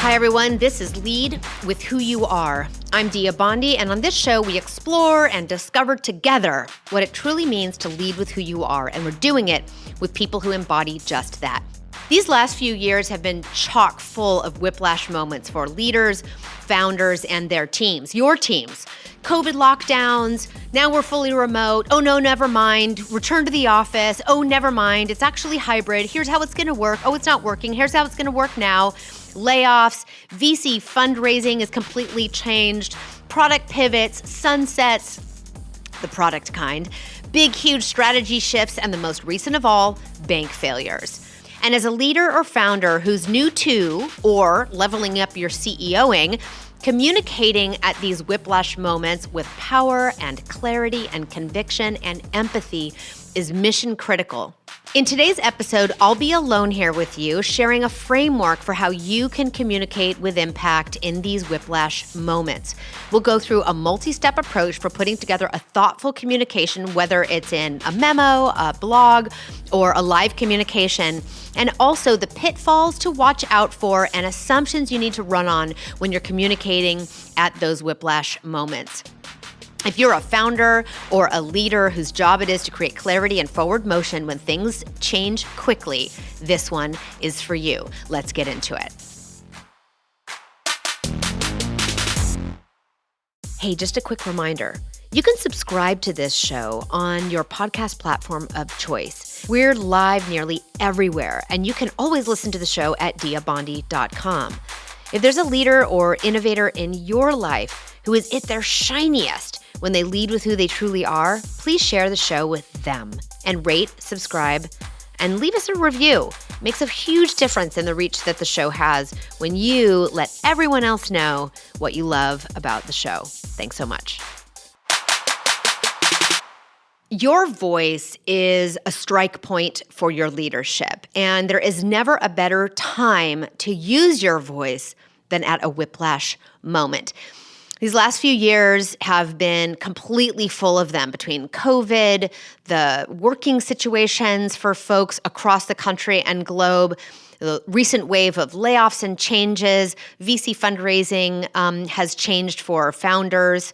Hi, everyone. This is Lead with Who You Are. I'm Dia Bondi, and on this show, we explore and discover together what it truly means to lead with who you are, and we're doing it with people who embody just that. These last few years have been chock full of whiplash moments for leaders, founders, and their teams, your teams. COVID lockdowns, now we're fully remote. Oh no, never mind. Return to the office. Oh, never mind. It's actually hybrid. Here's how it's going to work. Oh, it's not working. Here's how it's going to work now. Layoffs, VC fundraising is completely changed. Product pivots, sunsets, the product kind. Big, huge strategy shifts, and the most recent of all, bank failures. And as a leader or founder who's new to or leveling up your CEOing, communicating at these whiplash moments with power and clarity and conviction and empathy is mission critical. In today's episode, I'll be alone here with you, sharing a framework for how you can communicate with impact in these whiplash moments. We'll go through a multi-step approach for putting together a thoughtful communication, whether it's in a memo, a blog, or a live communication, and also the pitfalls to watch out for and assumptions you need to run on when you're communicating at those whiplash moments. If you're a founder or a leader whose job it is to create clarity and forward motion when things change quickly, this one is for you. Let's get into it. Hey, just a quick reminder. You can subscribe to this show on your podcast platform of choice. We're live nearly everywhere, and you can always listen to the show at diabondi.com. If there's a leader or innovator in your life who is at their shiniest when they lead with who they truly are, please share the show with them and rate, subscribe, and leave us a review. It makes a huge difference in the reach that the show has when you let everyone else know what you love about the show. Thanks so much. Your voice is a strike point for your leadership, and there is never a better time to use your voice than at a whiplash moment. These last few years have been completely full of them between COVID, the working situations for folks across the country and globe, the recent wave of layoffs and changes. VC fundraising has changed for founders.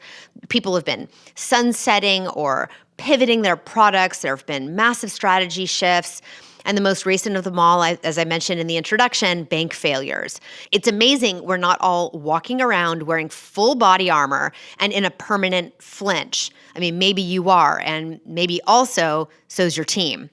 People have been sunsetting or pivoting their products. There have been massive strategy shifts. And the most recent of them all, as I mentioned in the introduction, bank failures. It's amazing we're not all walking around wearing full body armor and in a permanent flinch. I mean, maybe you are, and maybe also so's your team.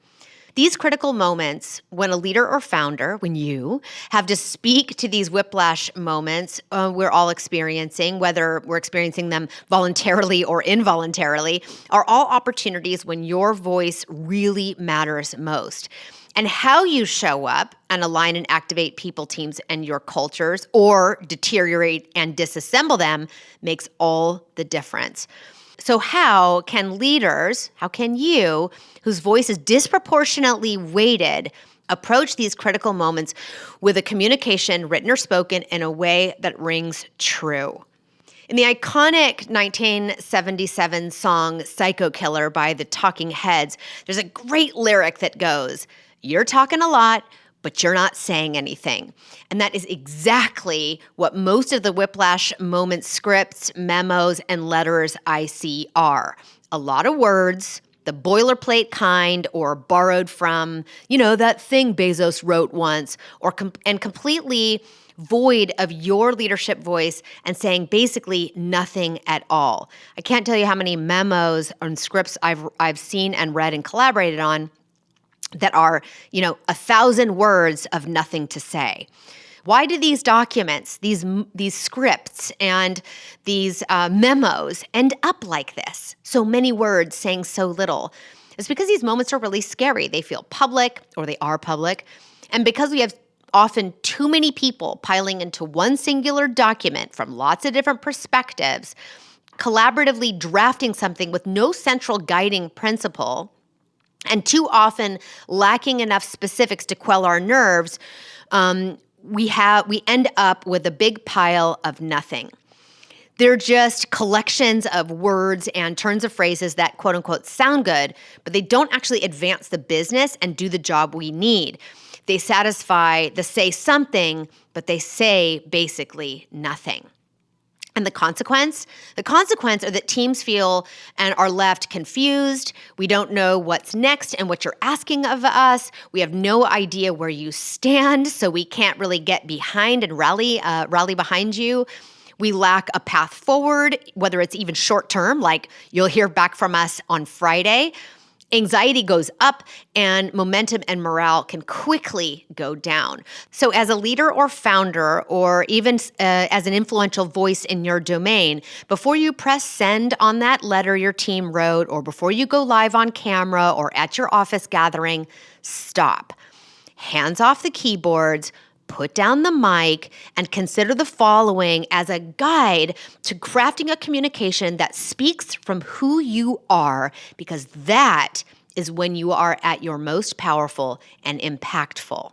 These critical moments when a leader or founder, when you have to speak to these whiplash moments we're all experiencing, whether we're experiencing them voluntarily or involuntarily, are all opportunities when your voice really matters most. And how you show up and align and activate people, teams, and your cultures, or deteriorate and disassemble them, makes all the difference. So how can you, whose voice is disproportionately weighted, approach these critical moments with a communication, written or spoken, in a way that rings true? In the iconic 1977 song Psycho Killer by the Talking Heads, there's a great lyric that goes, "You're talking a lot, but you're not saying anything." And that is exactly what most of the whiplash moment scripts, memos, and letters I see are. A lot of words, the boilerplate kind, or borrowed from, that thing Bezos wrote once, and completely void of your leadership voice and saying basically nothing at all. I can't tell you how many memos and scripts I've seen and read and collaborated on that are, 1,000 words of nothing to say. Why do these documents, these scripts and these memos end up like this? So many words saying so little. It's because these moments are really scary. They feel public, or they are public. And because we have often too many people piling into one singular document from lots of different perspectives, collaboratively drafting something with no central guiding principle, and too often lacking enough specifics to quell our nerves, we end up with a big pile of nothing. They're just collections of words and turns of phrases that, quote unquote, sound good, but they don't actually advance the business and do the job we need. They satisfy the say something, but they say basically nothing. And the consequence are that teams feel and are left confused. We don't know what's next and what you're asking of us. We have no idea where you stand, so we can't really get behind and rally behind you. We lack a path forward, whether it's even short term, like you'll hear back from us on Friday. Anxiety goes up and momentum and morale can quickly go down. So as a leader or founder, or even as an influential voice in your domain, before you press send on that letter your team wrote, or before you go live on camera or at your office gathering, stop. Hands off the keyboards, put down the mic, and consider the following as a guide to crafting a communication that speaks from who you are, because that is when you are at your most powerful and impactful.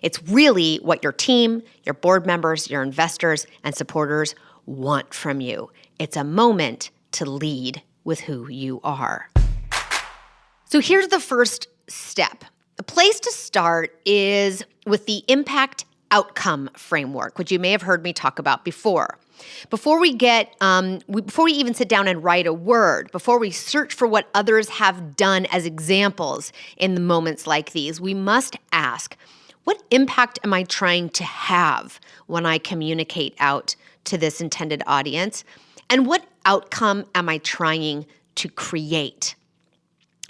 It's really what your team, your board members, your investors, and supporters want from you. It's a moment to lead with who you are. So here's the first step. The place to start is with the impact outcome framework, which you may have heard me talk about before. Before we even sit down and write a word, before we search for what others have done as examples in the moments like these, we must ask, what impact am I trying to have when I communicate out to this intended audience? And what outcome am I trying to create?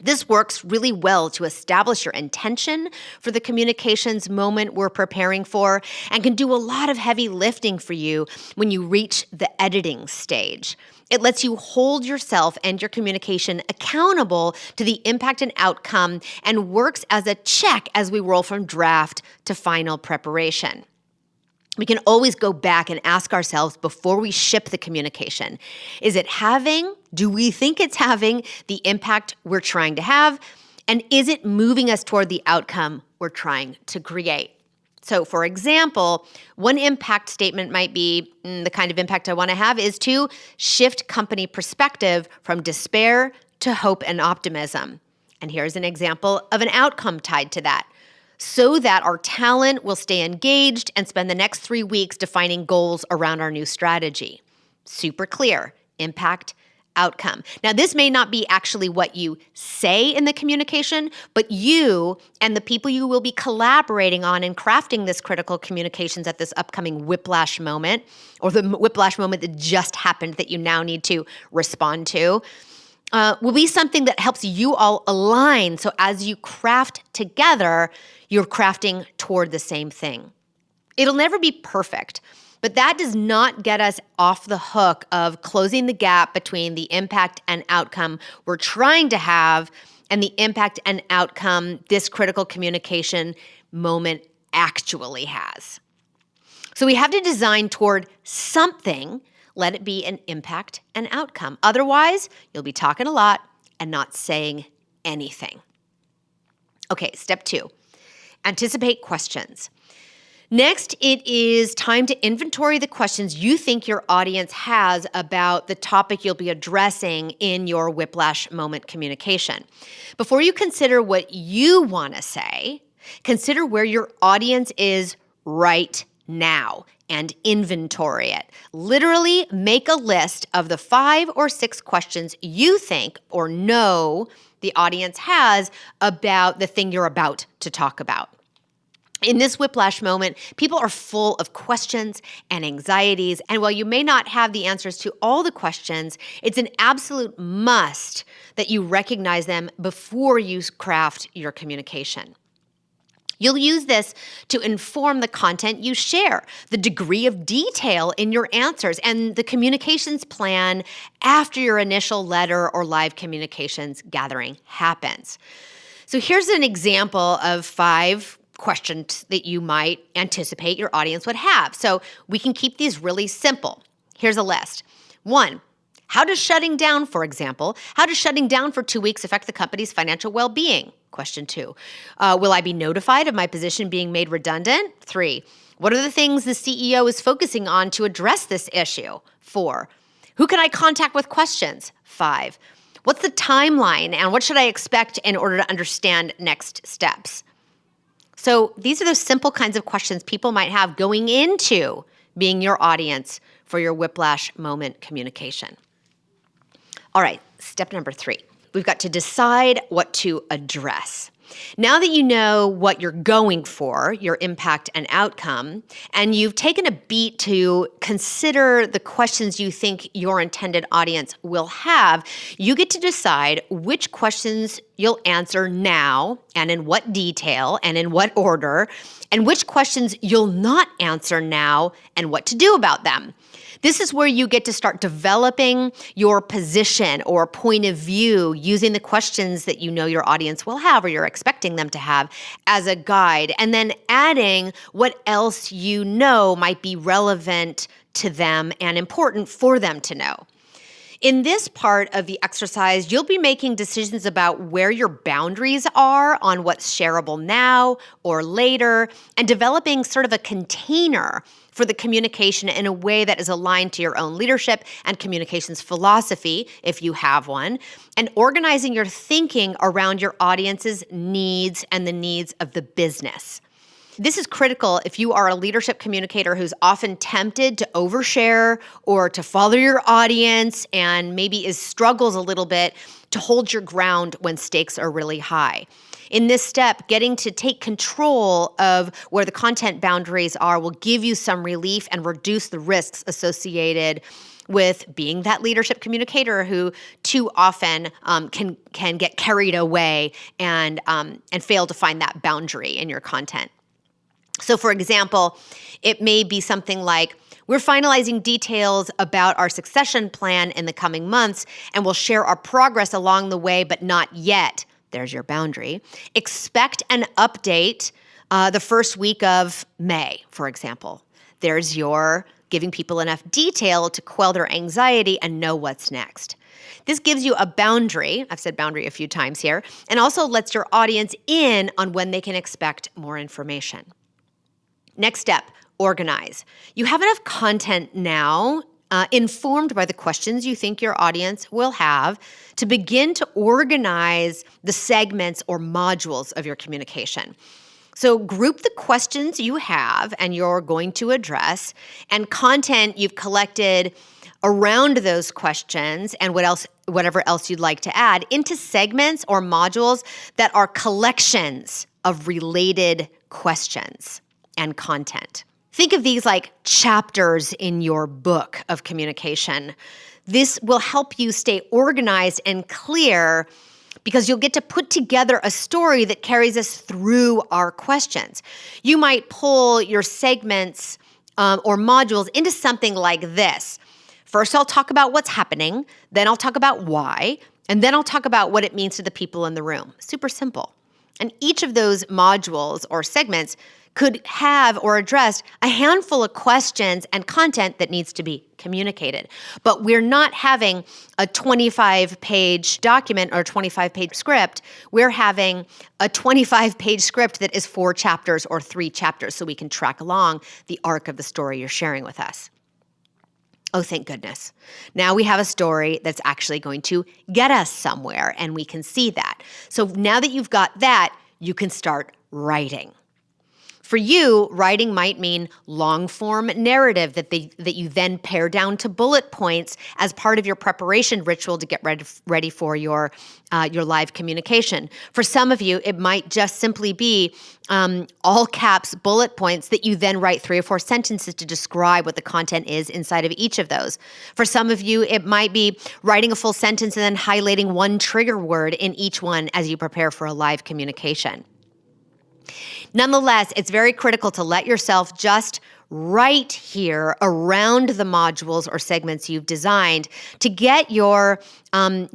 This works really well to establish your intention for the communications moment we're preparing for, and can do a lot of heavy lifting for you when you reach the editing stage. It lets you hold yourself and your communication accountable to the impact and outcome, and works as a check as we roll from draft to final preparation. We can always go back and ask ourselves before we ship the communication, do we think it's having the impact we're trying to have? And is it moving us toward the outcome we're trying to create? So for example, one impact statement might be, the kind of impact I want to have is to shift company perspective from despair to hope and optimism. And here's an example of an outcome tied to that. So that our talent will stay engaged and spend the next 3 weeks defining goals around our new strategy. Super clear, impact, outcome. Now, this may not be actually what you say in the communication, but you and the people you will be collaborating on and crafting this critical communications at this upcoming whiplash moment, or the whiplash moment that just happened that you now need to respond to, will be something that helps you all align. So as you craft together, you're crafting toward the same thing. It'll never be perfect, but that does not get us off the hook of closing the gap between the impact and outcome we're trying to have and the impact and outcome this critical communication moment actually has. So we have to design toward something. Let it be an impact and outcome. Otherwise, you'll be talking a lot and not saying anything. Okay, step 2, anticipate questions. Next, it is time to inventory the questions you think your audience has about the topic you'll be addressing in your whiplash moment communication. Before you consider what you want to say, consider where your audience is right now and inventory it. Literally make a list of the 5 or 6 questions you think or know the audience has about the thing you're about to talk about. In this whiplash moment, people are full of questions and anxieties, and while you may not have the answers to all the questions, it's an absolute must that you recognize them before you craft your communication. You'll use this to inform the content you share, the degree of detail in your answers, and the communications plan after your initial letter or live communications gathering happens. So here's an example of 5 questions that you might anticipate your audience would have. So we can keep these really simple. Here's a list. 1, how does shutting down, for example, how does shutting down for 2 weeks affect the company's financial well-being? Question 2, will I be notified of my position being made redundant? 3, what are the things the CEO is focusing on to address this issue? 4, who can I contact with questions? 5, what's the timeline and what should I expect in order to understand next steps? So these are those simple kinds of questions people might have going into being your audience for your whiplash moment communication. All right, step number 3. We've got to decide what to address. Now that you know what you're going for, your impact and outcome, and you've taken a beat to consider the questions you think your intended audience will have, you get to decide which questions you'll answer now and in what detail and in what order, and which questions you'll not answer now and what to do about them. This is where you get to start developing your position or point of view using the questions that you know your audience will have or you're expecting them to have as a guide, and then adding what else you know might be relevant to them and important for them to know. In this part of the exercise, you'll be making decisions about where your boundaries are on what's shareable now or later, and developing sort of a container for the communication in a way that is aligned to your own leadership and communications philosophy, if you have one, and organizing your thinking around your audience's needs and the needs of the business. This is critical if you are a leadership communicator who's often tempted to overshare or to follow your audience and maybe struggles a little bit to hold your ground when stakes are really high. In this step, getting to take control of where the content boundaries are will give you some relief and reduce the risks associated with being that leadership communicator who too often can get carried away and fail to find that boundary in your content. So for example, it may be something like, we're finalizing details about our succession plan in the coming months, and we'll share our progress along the way, but not yet. There's your boundary. Expect an update the first week of May, for example. There's your giving people enough detail to quell their anxiety and know what's next. This gives you a boundary, I've said boundary a few times here, and also lets your audience in on when they can expect more information. Next step, organize. You have enough content now, informed by the questions you think your audience will have, to begin to organize the segments or modules of your communication. So group the questions you have and you're going to address, and content you've collected around those questions and whatever else you'd like to add into segments or modules that are collections of related questions and content. Think of these like chapters in your book of communication. This will help you stay organized and clear because you'll get to put together a story that carries us through our questions. You might pull your segments or modules into something like this. First, I'll talk about what's happening, then I'll talk about why, and then I'll talk about what it means to the people in the room. Super simple. And each of those modules or segments could have or address a handful of questions and content that needs to be communicated. But we're not having a 25-page document or a 25-page script. We're having a 25-page script that is 4 chapters or 3 chapters so we can track along the arc of the story you're sharing with us. Oh, thank goodness. Now we have a story that's actually going to get us somewhere, and we can see that. So now that you've got that, you can start writing. For you, writing might mean long-form narrative that you then pare down to bullet points as part of your preparation ritual to get ready for your live communication. For some of you, it might just simply be all caps bullet points that you then write 3 or 4 sentences to describe what the content is inside of each of those. For some of you, it might be writing a full sentence and then highlighting one trigger word in each one as you prepare for a live communication. Nonetheless, it's very critical to let yourself just write here around the modules or segments you've designed to get your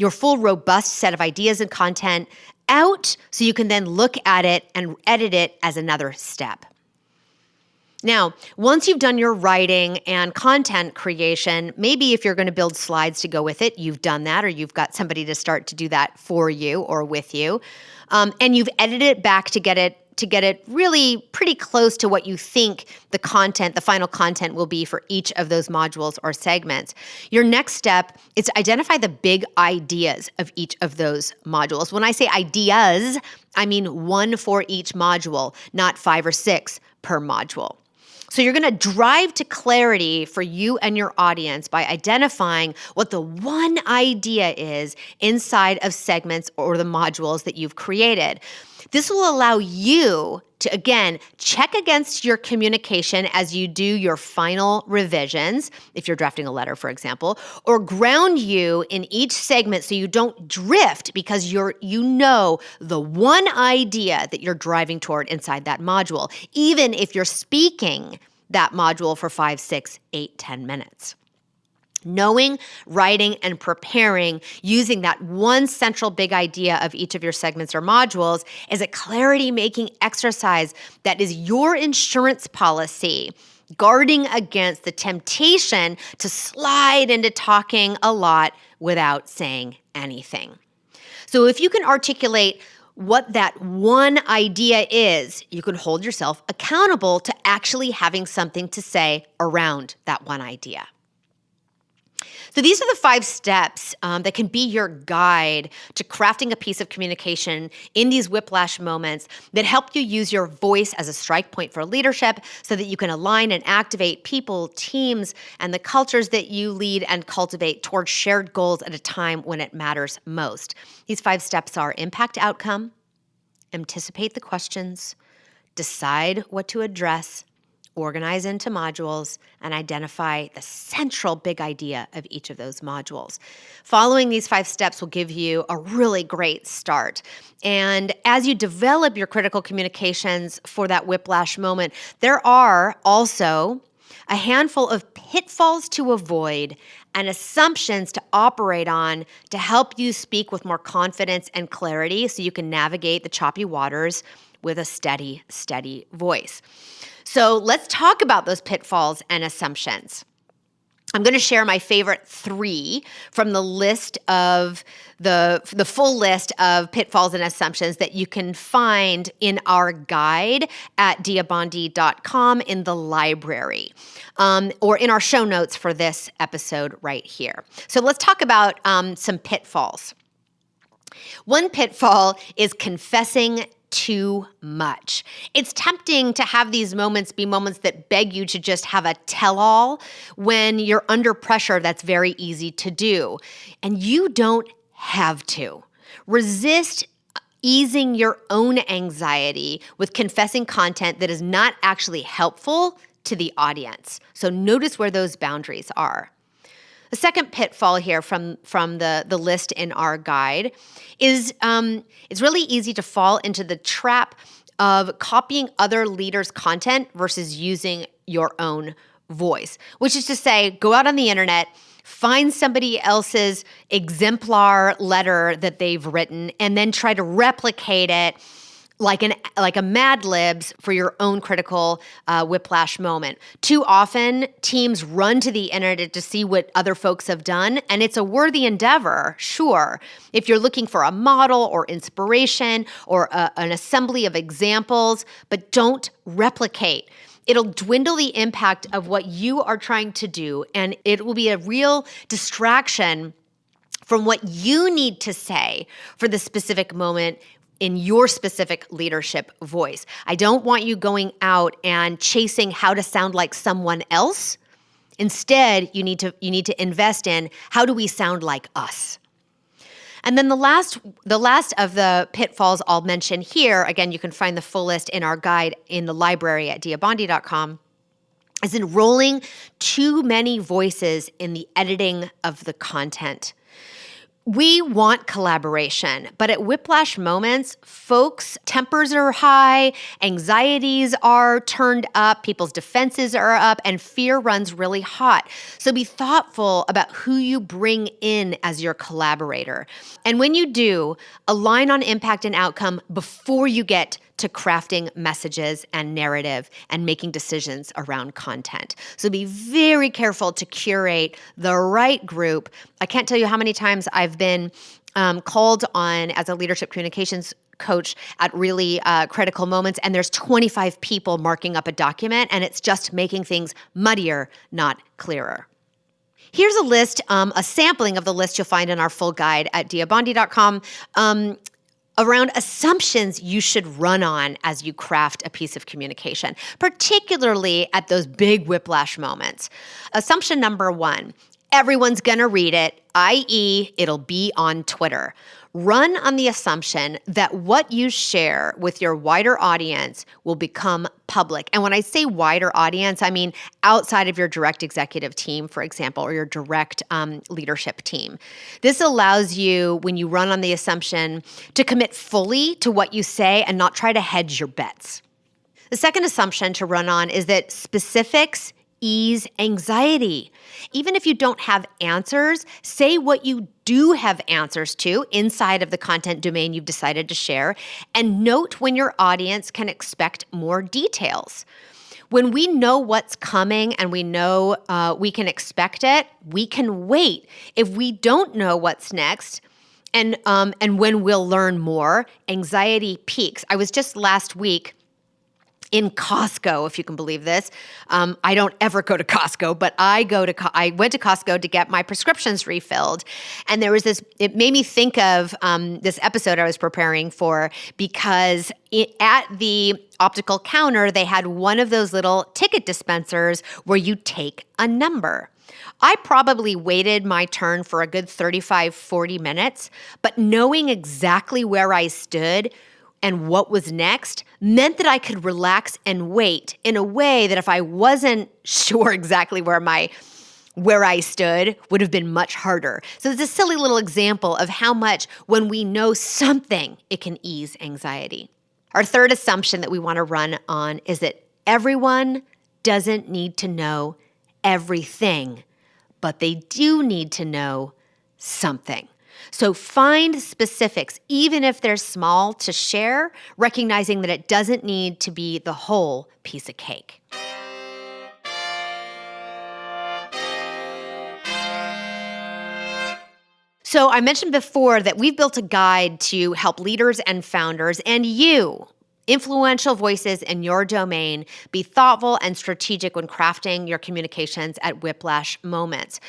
full robust set of ideas and content out so you can then look at it and edit it as another step. Now, once you've done your writing and content creation, maybe if you're going to build slides to go with it, you've done that, or you've got somebody to start to do that for you or with you, and you've edited it back to get it really pretty close to what you think the final content will be for each of those modules or segments. Your next step is to identify the big ideas of each of those modules. When I say ideas, I mean 1 for each module, not 5 or 6 per module. So you're going to drive to clarity for you and your audience by identifying what the one idea is inside of segments or the modules that you've created. This will allow you to, again, check against your communication as you do your final revisions, if you're drafting a letter, for example, or ground you in each segment so you don't drift because you know the one idea that you're driving toward inside that module, even if you're speaking that module for 5, 6, 8, 10 minutes. Knowing, writing, and preparing using that one central big idea of each of your segments or modules is a clarity-making exercise that is your insurance policy, guarding against the temptation to slide into talking a lot without saying anything. So if you can articulate what that one idea is, you can hold yourself accountable to actually having something to say around that one idea. So these are the 5 steps that can be your guide to crafting a piece of communication in these whiplash moments that help you use your voice as a strike point for leadership so that you can align and activate people, teams, and the cultures that you lead and cultivate towards shared goals at a time when it matters most. These 5 steps are impact outcome, anticipate the questions, decide what to address, organize into modules, and identify the central big idea of each of those modules. Following these 5 steps will give you a really great start. And as you develop your critical communications for that whiplash moment, there are also a handful of pitfalls to avoid and assumptions to operate on to help you speak with more confidence and clarity so you can navigate the choppy waters with a steady voice. So let's talk about those pitfalls and assumptions. I'm going to share my favorite 3 from the list of the full list of pitfalls and assumptions that you can find in our guide at diabondi.com in the library, or in our show notes for this episode right here. So let's talk about some pitfalls. One pitfall is confessing too much. It's tempting to have these moments be moments that beg you to just have a tell-all. When you're under pressure, that's very easy to do. And you don't have to. Resist easing your own anxiety with confessing content that is not actually helpful to the audience. So notice where those boundaries are. The second pitfall here from the list in our guide is it's really easy to fall into the trap of copying other leaders' content versus using your own voice, which is to say, go out on the internet, find somebody else's exemplar letter that they've written, and then try to replicate it like a Mad Libs for your own critical whiplash moment. Too often, teams run to the internet to see what other folks have done, and it's a worthy endeavor, sure, if you're looking for a model or inspiration or an assembly of examples, but don't replicate. It'll dwindle the impact of what you are trying to do, and it will be a real distraction from what you need to say for the specific moment in your specific leadership voice. I don't want you going out and chasing how to sound like someone else. Instead, you need to invest in how do we sound like us. And then the last of the pitfalls I'll mention here, again, you can find the full list in our guide in the library at diabondi.com, is enrolling too many voices in the editing of the content. We want collaboration, but at whiplash moments, folks' tempers are high, anxieties are turned up, people's defenses are up, and fear runs really hot. So be thoughtful about who you bring in as your collaborator. And when you do, align on impact and outcome before you get to crafting messages and narrative and making decisions around content. So be very careful to curate the right group. I can't tell you how many times I've been called on as a leadership communications coach at really critical moments, and there's 25 people marking up a document, and it's just making things muddier, not clearer. Here's a sampling of the list you'll find in our full guide at diabondi.com. around assumptions you should run on as you craft a piece of communication, particularly at those big whiplash moments. Assumption number 1, everyone's going to read it, i.e., it'll be on Twitter. Run on the assumption that what you share with your wider audience will become public. And when I say wider audience, I mean outside of your direct executive team, for example, or your direct leadership team. This allows you, when you run on the assumption, to commit fully to what you say and not try to hedge your bets. The second assumption to run on is that specifics ease anxiety. Even if you don't have answers, say what you do have answers to inside of the content domain you've decided to share, and note when your audience can expect more details. When we know what's coming and we know we can expect it, we can wait. If we don't know what's next, and when we'll learn more, anxiety peaks. I was just last week in Costco, if you can believe this. I don't ever go to Costco, but I went to Costco to get my prescriptions refilled. And there was it made me think of this episode I was preparing for, because at the optical counter, they had one of those little ticket dispensers where you take a number. I probably waited my turn for a good 35, 40 minutes, but knowing exactly where I stood and what was next meant that I could relax and wait in a way that if I wasn't sure exactly where I stood would have been much harder. So it's a silly little example of how much when we know something, it can ease anxiety. Our third assumption that we want to run on is that everyone doesn't need to know everything, but they do need to know something. So find specifics, even if they're small, to share, recognizing that it doesn't need to be the whole piece of cake. So I mentioned before that we've built a guide to help leaders and founders and you, influential voices in your domain, be thoughtful and strategic when crafting your communications at whiplash moments.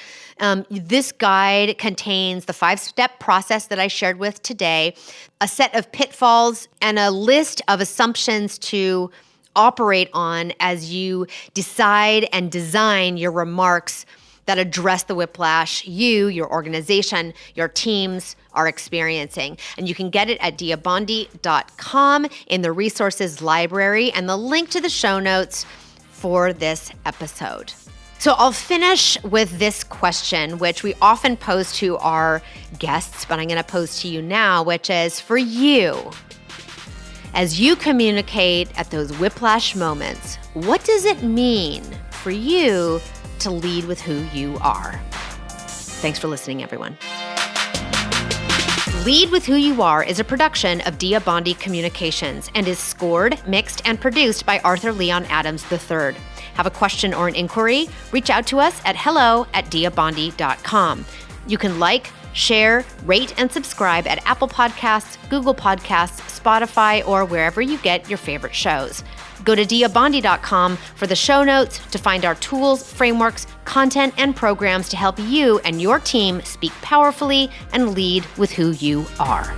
This guide contains the 5-step process that I shared with today, a set of pitfalls, and a list of assumptions to operate on as you decide and design your remarks that address the whiplash you, your organization, your teams are experiencing. And you can get it at diabondi.com in the resources library and the link to the show notes for this episode. So I'll finish with this question, which we often pose to our guests, but I'm going to pose to you now, which is for you. As you communicate at those whiplash moments, what does it mean for you to lead with who you are? Thanks for listening, everyone. Lead with Who You Are is a production of Diabondi Communications and is scored, mixed, and produced by Arthur Leon Adams III. Have a question or an inquiry? Reach out to us at hello@diabondi.com. You can like, share, rate, and subscribe at Apple Podcasts, Google Podcasts, Spotify, or wherever you get your favorite shows. Go to diabondi.com for the show notes to find our tools, frameworks, content, and programs to help you and your team speak powerfully and lead with who you are.